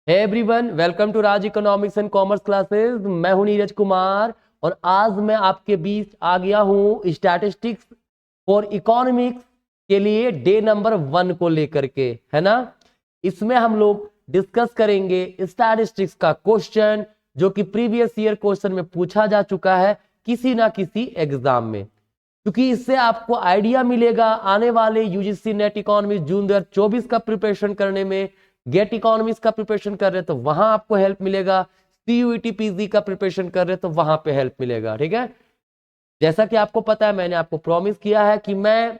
Hey everyone, welcome to Raj economics and commerce classes. मैं हूं नीरज कुमार और आज मैं आपके बीच आ गया हूं स्टैटिस्टिक्स फॉर इकोनॉमिक्स के लिए डे नंबर 1 को लेकर के, है ना। इसमें हम लोग डिस्कस करेंगे स्टैटिस्टिक्स का क्वेश्चन जो कि प्रीवियस ईयर क्वेश्चन में पूछा जा चुका है किसी ना किसी एग्जाम में, क्योंकि इससे आपको आइडिया मिलेगा आने वाले यूजीसी नेट इकोनॉमिक्स जून 2024 का प्रिपरेशन करने में। गेट इकोनॉमिक्स का प्रिपरेशन कर रहे तो वहां आपको हेल्प मिलेगा, सीयूईटी पीजी का प्रिपरेशन कर रहे तो वहां पे हेल्प मिलेगा, ठीक है। जैसा कि आपको पता है, मैंने आपको प्रॉमिस किया है कि मैं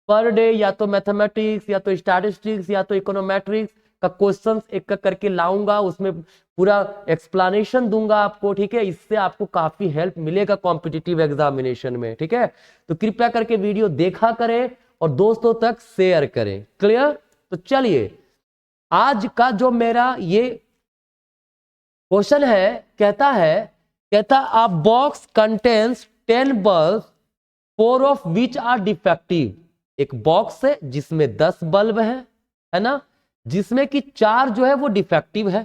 पर डे या तो मैथमेटिक्स या तो स्टैटिस्टिक्स या तो इकोनोमेट्रिक्स का क्वेश्चंस एक एक करके लाऊंगा, उसमें पूरा एक्सप्लेनेशन दूंगा आपको, ठीक है। इससे आपको काफी हेल्प मिलेगा कॉम्पिटिटिव एग्जामिनेशन में, ठीक है। तो कृपया करके वीडियो देखा करें और दोस्तों तक शेयर करें। क्लियर? तो चलिए, आज का जो मेरा ये क्वेश्चन है, कहता a box contains 10 bulb 4 of which are defective. एक बॉक्स है जिसमें 10 बल्ब है ना, जिसमें कि 4 जो है वो डिफेक्टिव है।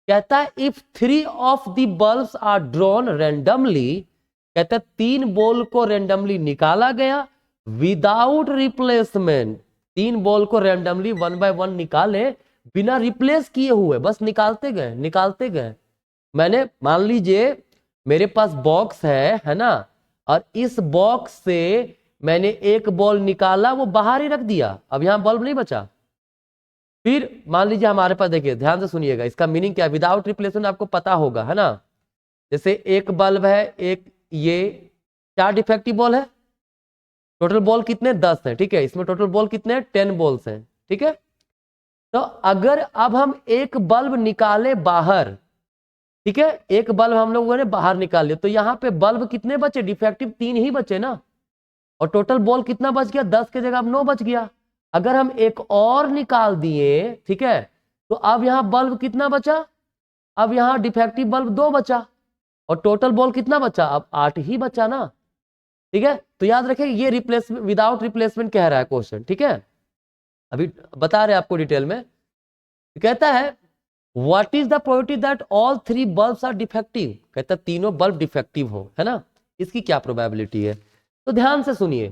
कहता है if 3 of the bulbs are drawn randomly, कहता है 3 बॉल को रैंडमली निकाला गया विदाउट रिप्लेसमेंट। 3 बॉल को रैंडमली 1 बाय 1 निकाले बिना रिप्लेस किए हुए, बस निकालते गए। मैंने मान लीजिए मेरे पास बॉक्स है ना, और इस बॉक्स से मैंने एक बॉल निकाला, वो बाहर ही रख दिया, अब यहां बल्ब नहीं बचा। फिर मान लीजिए हमारे पास, देखिए ध्यान से सुनिएगा, इसका मीनिंग क्या है। विदाउट रिप्लेसमेंट आपको पता होगा, है ना। जैसे एक बल्ब है, एक ये 4 डिफेक्टिव बॉल है, टोटल बॉल कितने 10 है, ठीक है। इसमें टोटल बॉल कितने 10 बॉल्स हैं, ठीक है। तो अगर अब हम एक बल्ब निकाले बाहर, ठीक है, एक बल्ब हम लोगों ने बाहर निकाल लिया, तो यहां पे बल्ब कितने बचे, डिफेक्टिव 3 ही बचे ना, और टोटल बॉल कितना बच गया, 10 के जगह अब 9 बच गया। अगर हम एक और निकाल दिए, ठीक है, तो अब यहां बल्ब कितना बचा, अब यहां डिफेक्टिव बल्ब 2 बचा, और टोटल बॉल कितना बचा, अब 8 ही बचा ना, ठीक है। तो याद रखें, ये रिप्लेसमेंट, विदाउट रिप्लेसमेंट कह रहा है क्वेश्चन, ठीक है। अभी बता रहे आपको डिटेल में। कहता है what is the probability that all 3 bulbs are defective. कहता है तीनों बल्ब डिफेक्टिव हो, है ना, इसकी क्या प्रोबेबिलिटी है। तो ध्यान से सुनिए,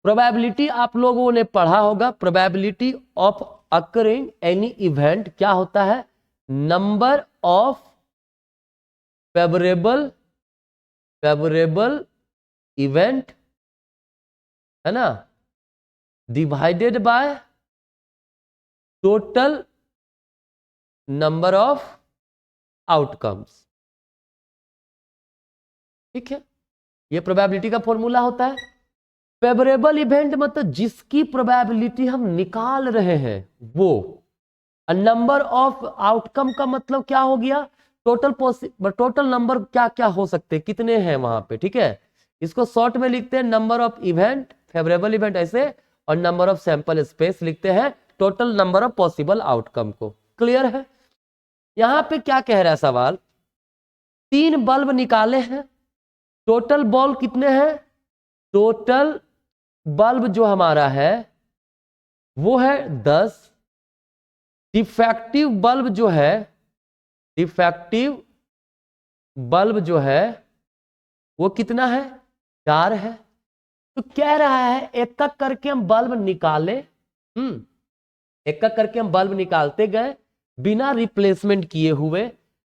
प्रोबेबिलिटी आप लोगों ने पढ़ा होगा, probability of occurring any event क्या होता है, नंबर ऑफ फेवरेबल इवेंट, है ना, divided by total number of outcomes, ठीक है। ये प्रोबेबिलिटी का फॉर्मूला होता है। फेवरेबल इवेंट मतलब जिसकी प्रोबेबिलिटी हम निकाल रहे हैं वो, नंबर ऑफ आउटकम का मतलब क्या हो गया, टोटल नंबर क्या क्या हो सकते हैं, कितने हैं वहां पे, ठीक है। इसको शॉर्ट में लिखते हैं number of event, favourable event ऐसे, और नंबर ऑफ सैंपल स्पेस लिखते हैं total number of possible outcome को। क्लियर है? यहां पे क्या कह रहा है सवाल, 3 बल्ब निकाले हैं, टोटल बॉल कितने हैं, टोटल बल्ब जो हमारा है वो है 10, डिफेक्टिव बल्ब जो है, डिफेक्टिव बल्ब जो है वो कितना है, 4 है। तो कह रहा है एक एक करके हम बल्ब निकाले, एक एक करके हम बल्ब निकालते गए बिना रिप्लेसमेंट किए हुए।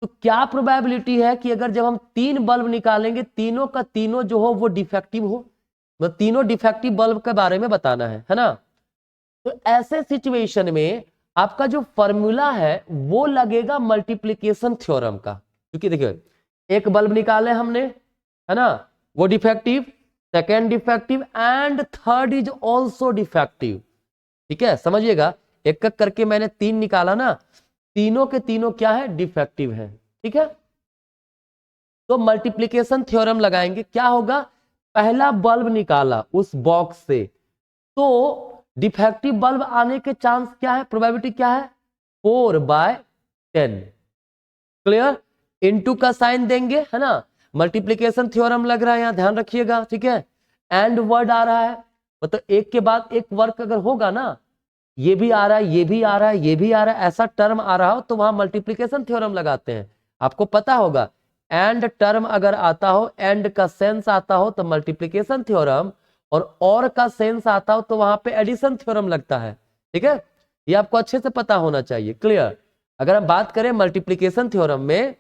तो क्या प्रोबेबिलिटी है कि अगर जब हम 3 बल्ब निकालेंगे, तीनों का तीनों जो हो वो डिफेक्टिव हो, मतलब तीनों डिफेक्टिव बल्ब के बारे में बताना है ना। तो ऐसे सिचुएशन में आपका जो फॉर्मूला है वो लगेगा मल्टीप्लिकेशन थ्योरम का, क्योंकि देखिए एक बल्ब निकाले हमने, है ना, वो defective, second defective and third is also defective, ठीक है। समझिएगा, एक एक करके मैंने 3 निकाला ना, तीनों के तीनों क्या है, डिफेक्टिव है, ठीक है। तो मल्टीप्लिकेशन थ्योरम लगाएंगे, क्या होगा, पहला बल्ब निकाला उस बॉक्स से, तो डिफेक्टिव बल्ब आने के चांस क्या है, प्रोबेबिलिटी क्या है, 4/10। क्लियर? इनटू का साइन देंगे, है ना, मल्टीप्लिकेशन थ्योरम लग रहा है यहां, ध्यान रखिएगा, ठीक है। एंड वर्ड आ रहा है, मतलब एक के बाद एक वर्क अगर होगा ना, ये भी आ रहा है, ये भी आ रहा है, ये भी आ रहा है, ऐसा टर्म आ रहा हो तो वहां मल्टीप्लीकेशन थ्योरम लगाते हैं। आपको पता होगा एंड टर्म अगर आता हो, एंड का सेंस आता हो तो मल्टीप्लीकेशन थ्योरम, और का सेंस आता हो तो वहां पे एडिशन थ्योरम लगता है। ठीक है, ये आपको अच्छे से पता होना चाहिए। क्लियर। अगर हम बात करें मल्टीप्लीकेशन थ्योरम में,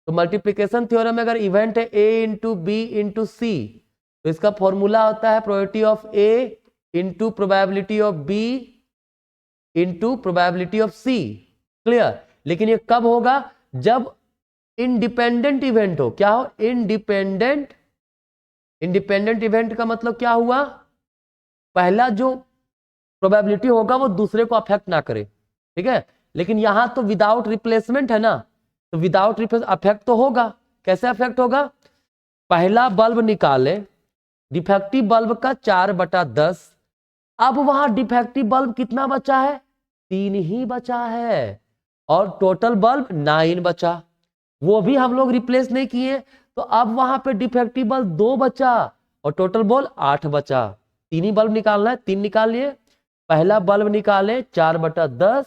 तो मल्टीप्लीकेशन थ्योरम में अगर इवेंट है a इंटू बी इंटू सी, तो इसका फॉर्मूला होता है probability of a into probability of b into probability of c। Clear. लेकिन ये कब होगा? जब इंडिपेंडेंट इवेंट हो। क्या हो? इंडिपेंडेंट। इंडिपेंडेंट इवेंट का मतलब क्या हुआ? पहला जो प्रोबेबिलिटी होगा वो दूसरे को अफेक्ट ना करे। ठीक है, लेकिन यहां तो विदाउट रिप्लेसमेंट है ना, तो विदाउट रिप्लेस अफेक्ट तो होगा। कैसे अफेक्ट होगा? पहला बल्ब निकाले, डिफेक्टिव बल्ब का 4/10, अब वहां डिफेक्टिव बल्ब कितना बचा है? 3 ही बचा है, और टोटल बल्ब 9 बचा, वो भी हम लोग रिप्लेस नहीं किए, तो अब वहां पे डिफेक्टिव बल्ब 2 बचा और टोटल बल्ब 8 बचा। 3 ही बल्ब निकालना है, 3 निकाल लिए। पहला बल्ब निकाले 4/10,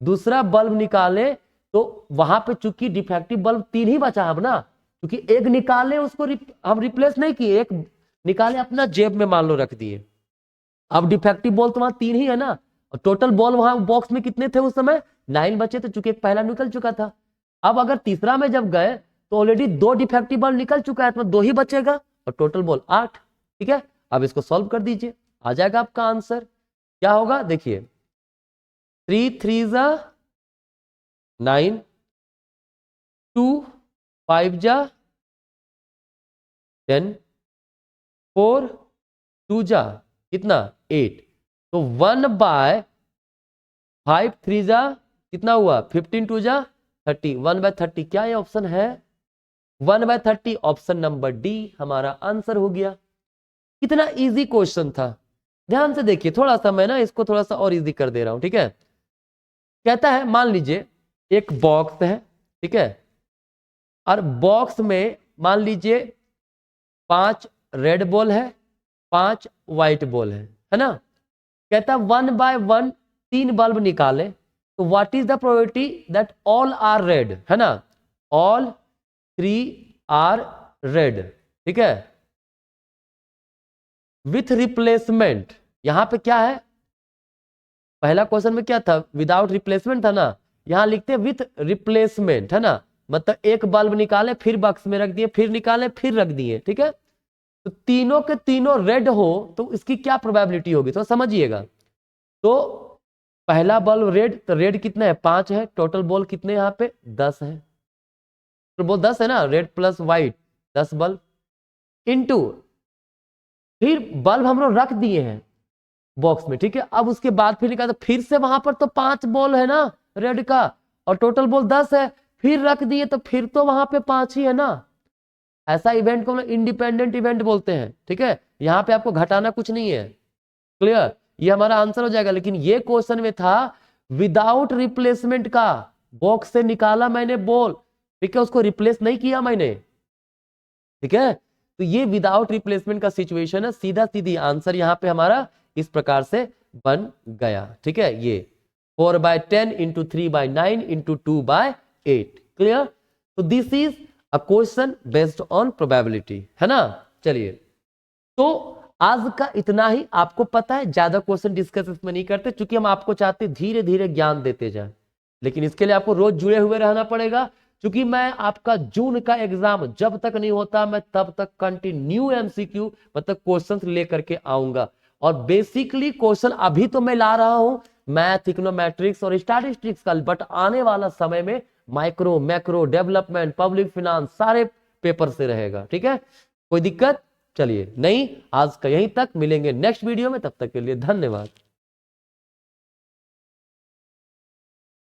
दूसरा बल्ब निकाले तो वहां पे चूंकि डिफेक्टिव बल्ब 3 ही बचा अब ना, क्योंकि एक निकाले उसको हम रिप्लेस नहीं किए, एक निकाले अपना जेब में मान लो रख दिए। अब डिफेक्टिव बॉल तो वहां 3 ही है ना, और टोटल बॉल वहां बॉक्स में कितने थे उस समय? 9 बचे थे, चूंकि एक पहला निकल चुका था। अब अगर तीसरा में जब गए तो ऑलरेडी 2 डिफेक्टिव बॉल निकल चुका है, तो 2 ही बचेगा और टोटल बॉल 8। ठीक है, अब इसको सॉल्व कर दीजिए, आ जाएगा आपका आंसर। क्या होगा? देखिए 3 3 जा 9, 2 5 जा 10, 4 2 जा कितना? 8। तो 1/5 3 जा कितना हुआ? 15 2 जा 30, 1/30। क्या ये ऑप्शन है? 1/30 ऑप्शन नंबर डी हमारा आंसर हो गया। कितना इजी क्वेश्चन था, ध्यान से देखिए। थोड़ा सा मैं ना इसको थोड़ा सा और इजी कर दे रहा हूं। ठीक है, कहता है मान लीजिए एक बॉक्स है, ठीक है, और बॉक्स में मान लीजिए 5 रेड बॉल है, 5 व्हाइट बॉल है ना। कहता है 1/1 3 बल्ब निकाले, तो what is the probability that all are red, है ना, ऑल 3 आर रेड। ठीक है, विथ रिप्लेसमेंट। यहां पे क्या है? पहला क्वेश्चन में क्या था? विदाउट रिप्लेसमेंट था ना, यहां लिखते हैं विथ रिप्लेसमेंट, है ना, मतलब एक बल्ब निकाले फिर बॉक्स में रख दिए, फिर निकाले फिर रख दिए। ठीक है, तो तीनों के तीनों रेड हो तो इसकी क्या प्रोबेबिलिटी होगी, तो समझिएगा। तो पहला बल्ब रेड, तो रेड कितना है? 5 है, टोटल बॉल कितने यहाँ पे? 10 है, तो बॉल 10 है ना, red plus white 10 bulb, into फिर बल्ब हम लोग रख दिए हैं बॉक्स में। ठीक है, अब उसके बाद फिर निकाला, फिर से वहां पर तो 5 बॉल है ना रेड का, और टोटल बॉल 10 है, फिर रख दिए तो फिर तो वहां पे 5 ही है ना। ऐसा इवेंट को हम लोग इंडिपेंडेंट इवेंट बोलते हैं। ठीक है, यहाँ पे आपको घटाना कुछ नहीं है। क्लियर, ये हमारा आंसर हो जाएगा। लेकिन ये क्वेश्चन में था विदाउट रिप्लेसमेंट का, बॉक्स से निकाला मैंने बॉल, ठीक है, उसको रिप्लेस नहीं किया मैंने। ठीक है, तो ये विदाउट रिप्लेसमेंट का सिचुएशन है। सीधा सीधी आंसर यहाँ पे हमारा इस प्रकार से बन गया। ठीक है, ये 4/10 इंटू 3/9 इंटू 2/8। क्लियर, तो this is a question based on probability, है ना। चलिए, तो आज का इतना ही। आपको पता है ज्यादा क्वेश्चन डिस्कस इसमें नहीं करते, क्योंकि हम आपको चाहते धीरे धीरे ज्ञान देते जाए, लेकिन इसके लिए आपको रोज जुड़े हुए रहना पड़ेगा। क्योंकि मैं आपका जून का एग्जाम जब तक नहीं होता, मैं तब तक कंटिन्यू एमसीक्यू मतलब क्वेश्चन लेकर के आऊंगा। और बेसिकली क्वेश्चन अभी तो मैं ला रहा हूं मैथ, इकोनोमेट्रिक्स और स्टैटिस्टिक्स का, बट आने वाला समय में micro, macro, development, public finance सारे पेपर से रहेगा। ठीक है, कोई दिक्कत? चलिए, नहीं, आज का यहीं तक, मिलेंगे नेक्स्ट वीडियो में, तब तक के लिए धन्यवाद।